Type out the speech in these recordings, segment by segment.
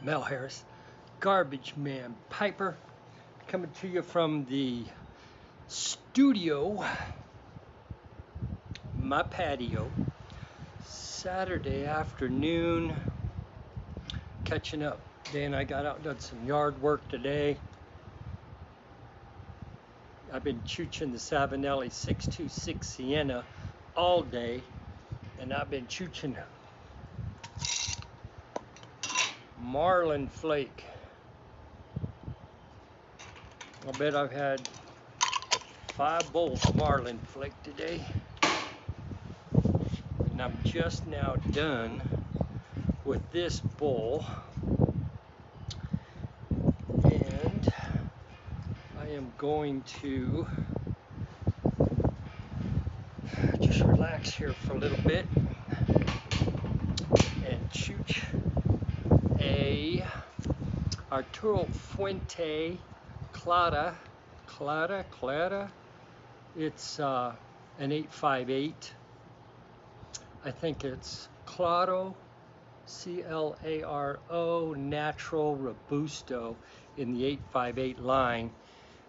Mel Harris, Garbagemanpiper, coming to you from the studio, my patio, Saturday afternoon, catching up. Dan and I got out and done some yard work today. I've been chooching the Savinelli 626 Sienna all day, and I've been chooching Marlin Flake. I bet I've had 5 bowls of Marlin Flake today. And I'm just now done with this bowl. And I am going to just relax here for a little bit and chooch a Arturo Fuente Clara. It's an 858. I think it's Claro, C-L-A-R-O, Natural Robusto in the 858 line.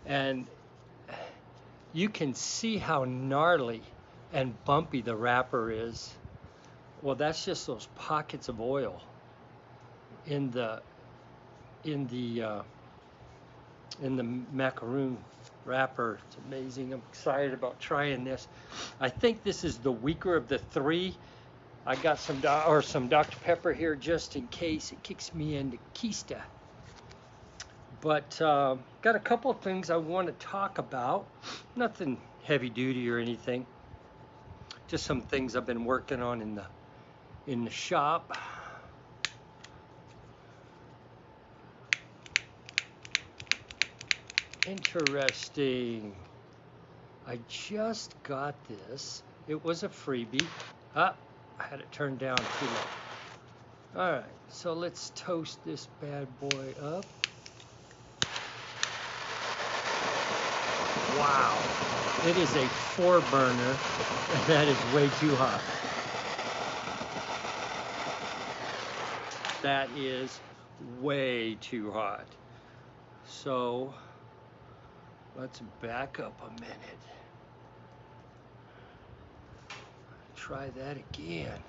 And you can see how gnarly and bumpy the wrapper is. Well, that's just those pockets of oil in the macaroon wrapper. It's amazing. I'm excited about trying this. I think this is the weaker of the 3. I got some Dr. Pepper here just in case it kicks me into Kista. But got a couple of things I want to talk about. Nothing heavy duty or anything. Just some things I've been working on in the shop. Interesting. I just got this. It was a freebie. I had it turned down too low. All right, so let's toast this bad boy up. Wow, it is a 4-burner, and that is way too hot. That is way too hot. So let's back up a minute. Try that again.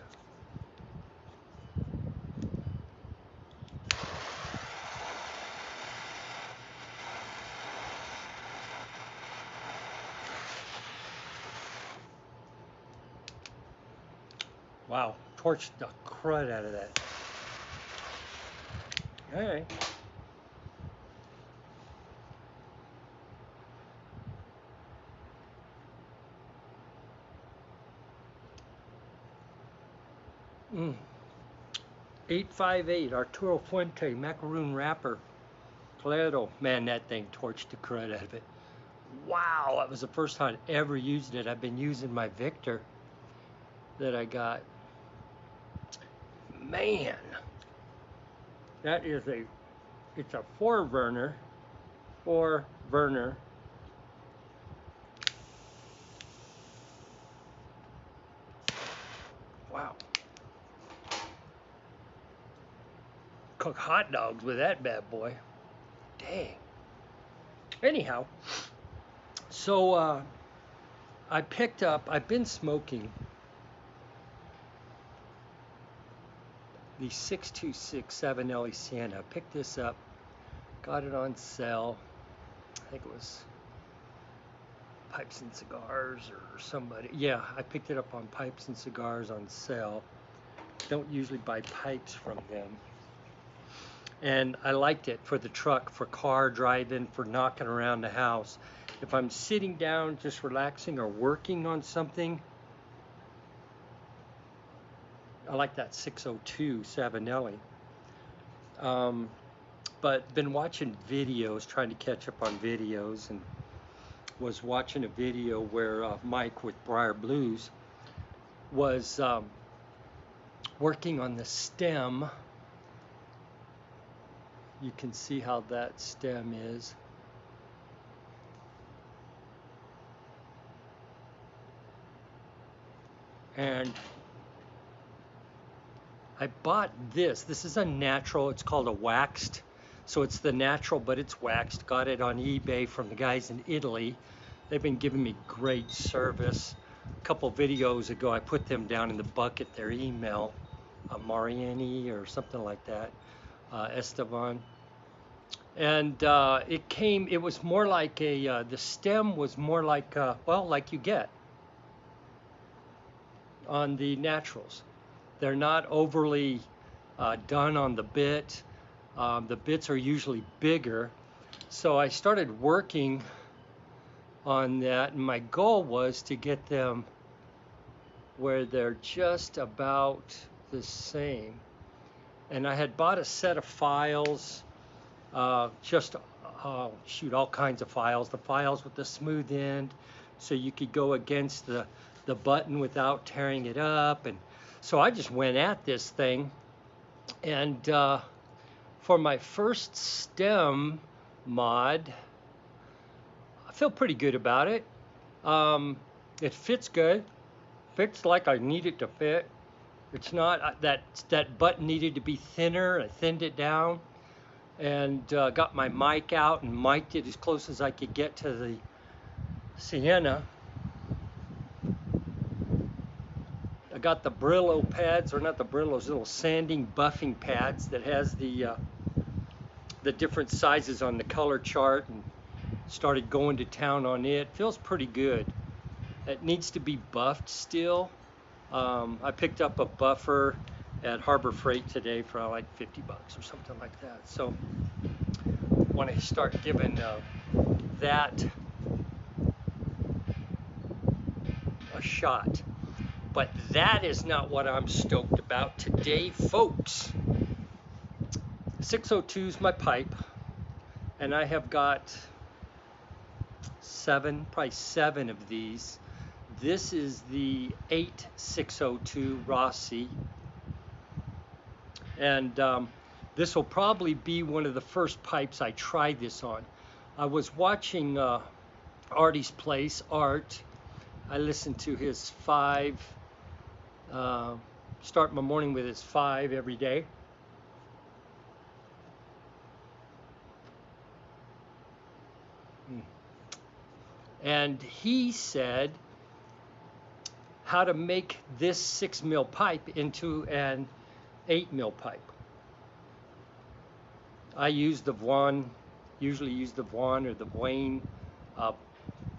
Wow, torched the crud out of that. All right. Mm. 858 Arturo Fuente macaroon wrapper. Claro. Man, that thing torched the crud out of it. Wow, that was the first time I ever used it. I've been using my Victor that I got. Man, that is it's a 4-burner. Wow. Cook hot dogs with that bad boy. Dang. Anyhow, so I've been smoking the 626 Savinelli Sienna. I picked this up, got it on sale. I think it was Pipes and Cigars or somebody. Yeah, I picked it up on Pipes and Cigars on sale. Don't usually buy pipes from them. And I liked it for the truck, for car driving, for knocking around the house. If I'm sitting down just relaxing or working on something, I like that 602 Savinelli. But been watching videos, trying to catch up on videos, and was watching a video where Mike with Briar Blues was working on the stem. You can see how that stem is. And I bought this. This is a natural. It's called a waxed. So it's the natural, but it's waxed. Got it on eBay from the guys in Italy. They've been giving me great service. A couple videos ago, I put them down in the bucket, their email, Mariani or something like that, Esteban. And it was more like the stem was more like, well, like you get on the naturals. They're not overly done on the bit. The bits are usually bigger. So I started working on that, and my goal was to get them where they're just about the same. And I had bought a set of files, all kinds of files. The files with the smooth end, so you could go against the button without tearing it up. And so I just went at this thing, and for my first stem mod, I feel pretty good about it. It fits good, fits like I need it to fit. It's not that button needed to be thinner. I thinned it down, and got my mic out and mic'd it as close as I could get to the Sienna. I got the Brillo pads, or not the Brillos, little sanding buffing pads that has the different sizes on the color chart, and started going to town on it. Feels pretty good. It needs to be buffed still. I picked up a buffer at Harbor Freight today for like $50 or something like that. So when I start giving that a shot. But that is not what I'm stoked about today, folks. 602 is my pipe, and I have got probably seven of these. This is the 8602 Rossi, and this will probably be one of the first pipes I try this on. I was watching Artie's Place, Art. I listened to his 5, start my morning with his 5 every day. And he said how to make this 6 mil pipe into an 8 mil pipe. I use the usually use the Vaughn or the Wayne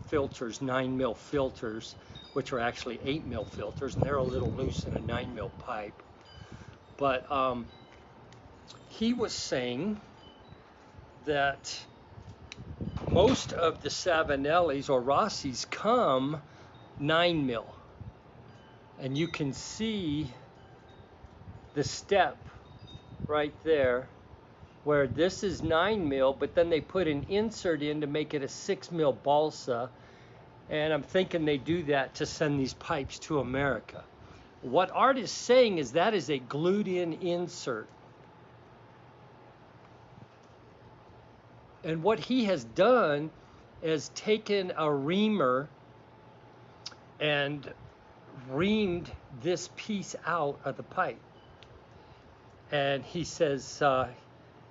filters, 9 mil filters, which are actually 8 mil filters, and they're a little loose in a 9 mil pipe. But he was saying that most of the Savinellis or Rossis come 9 mil, and you can see the step right there where this is 9 mil, but then they put an insert in to make it a 6 mil balsa, and I'm thinking they do that to send these pipes to America. What Art is saying is that is a glued in insert. And what he has done is taken a reamer and reamed this piece out of the pipe. And he says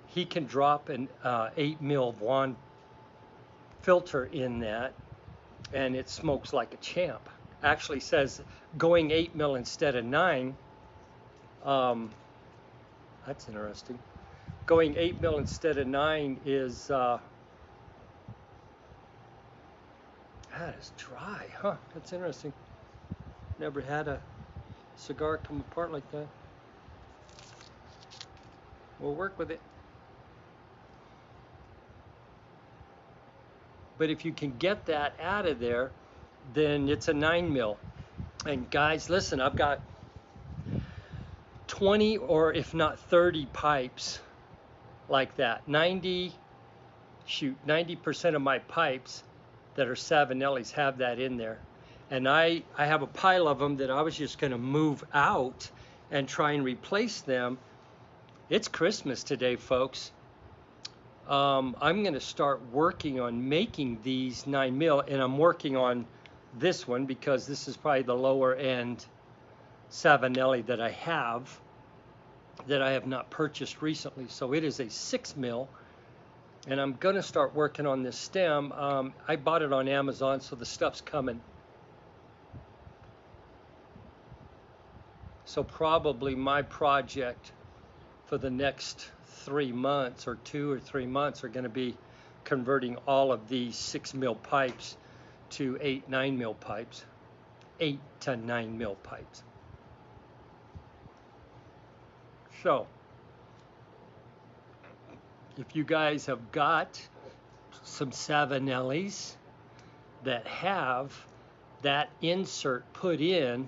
he can drop an 8 mil Vaughn filter in that, and it smokes like a champ. Actually says going 8 mil instead of 9. That's interesting. Going 8 mil instead of 9 is that is dry, huh? That's interesting. Never had a cigar come apart like that. We'll work with it. But if you can get that out of there, then it's a 9 mil. And guys, listen, I've got 20 or if not 30 pipes like that. 90% of my pipes that are Savinellis have that in there. And I have a pile of them that I was just going to move out and try and replace them. It's Christmas today, folks. I'm going to start working on making these 9 mil, and I'm working on this one because this is probably the lower end Savinelli that I have. that I have not purchased recently. So it is a 6 mil, and I'm going to start working on this stem. I bought it on Amazon, so the stuff's coming. So probably my project for the next 3 months, or 2 or 3 months, are going to be converting all of these 6 mil pipes to 8-9 mil pipes, 8 to 9 mil pipes. So if you guys have got some Savinellis that have that insert put in,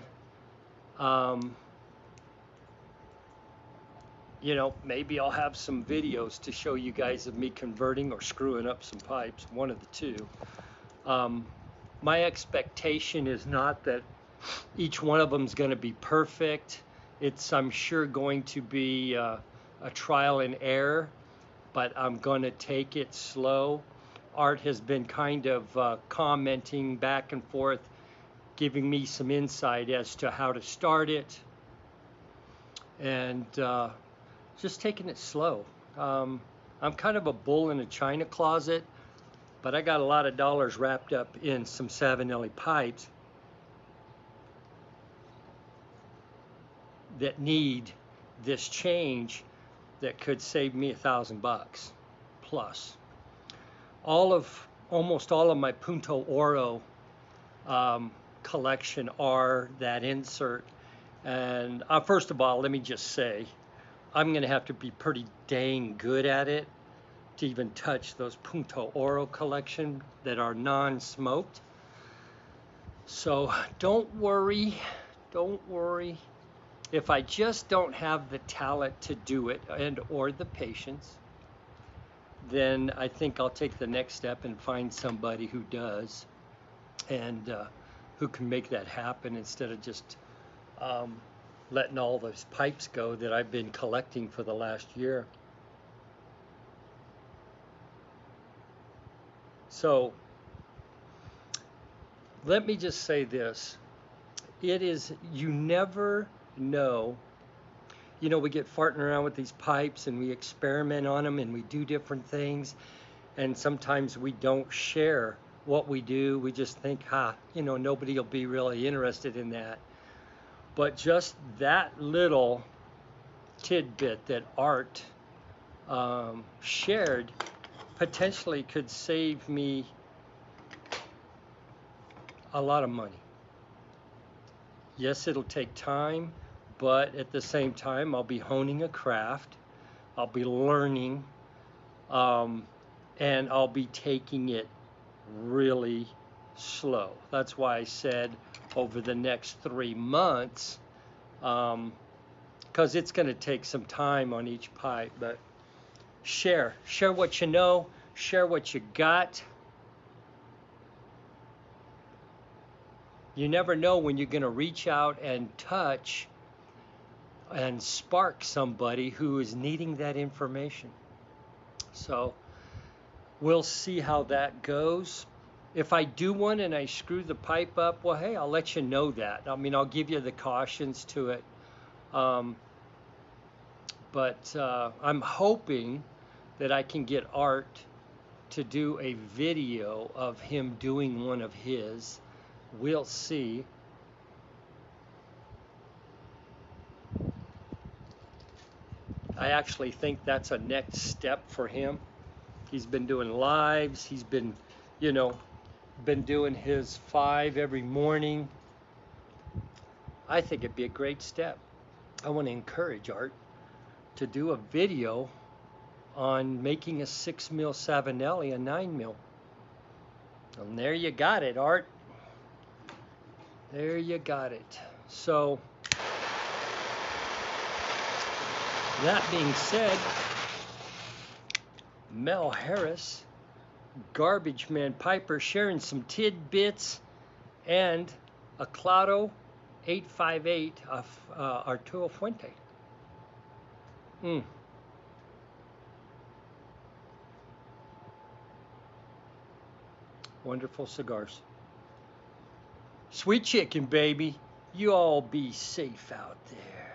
you know, maybe I'll have some videos to show you guys of me converting or screwing up some pipes, one of the two. My expectation is not that each one of them is going to be perfect. It's, I'm sure, going to be a trial and error, but I'm going to take it slow. Art has been kind of commenting back and forth, giving me some insight as to how to start it, and just taking it slow. I'm kind of a bull in a china closet, but I got a lot of dollars wrapped up in some Savinelli pipes that need this change that could save me $1,000 plus. Almost all of my Punto Oro collection are that insert. And first of all, let me just say, I'm going to have to be pretty dang good at it to even touch those Punto Oro collection that are non-smoked. So don't worry, don't worry. If I just don't have the talent to do it and or the patience, then I think I'll take the next step and find somebody who does, and who can make that happen instead of just letting all those pipes go that I've been collecting for the last year. So let me just say this. It is, you never know. You know, we get farting around with these pipes and we experiment on them and we do different things. And sometimes we don't share what we do. We just think, you know, nobody will be really interested in that. But just that little tidbit that Art shared potentially could save me a lot of money. Yes, it'll take time, but at the same time, I'll be honing a craft, I'll be learning, and I'll be taking it really slow. That's why I said over the next 3 months, because it's going to take some time on each pipe. But share what you know, share what you got. You never know when you're going to reach out and touch and spark somebody who is needing that information. So we'll see how that goes. If I do one and I screw the pipe up, well, hey, I'll let you know that. I mean, I'll give you the cautions to it. But I'm hoping that I can get Art to do a video of him doing one of his. We'll see. I actually think that's a next step for him. He's been doing lives. He's been, you know, doing his 5 every morning. I think it'd be a great step. I want to encourage Art to do a video on making a 6 mil Savinelli a 9 mil. And there you got it, Art. There you got it. So that being said, Mel Harris, Garbagemanpiper, sharing some tidbits, and a Clado 858 of Arturo Fuente. Wonderful cigars. Sweet chicken, baby. You all be safe out there.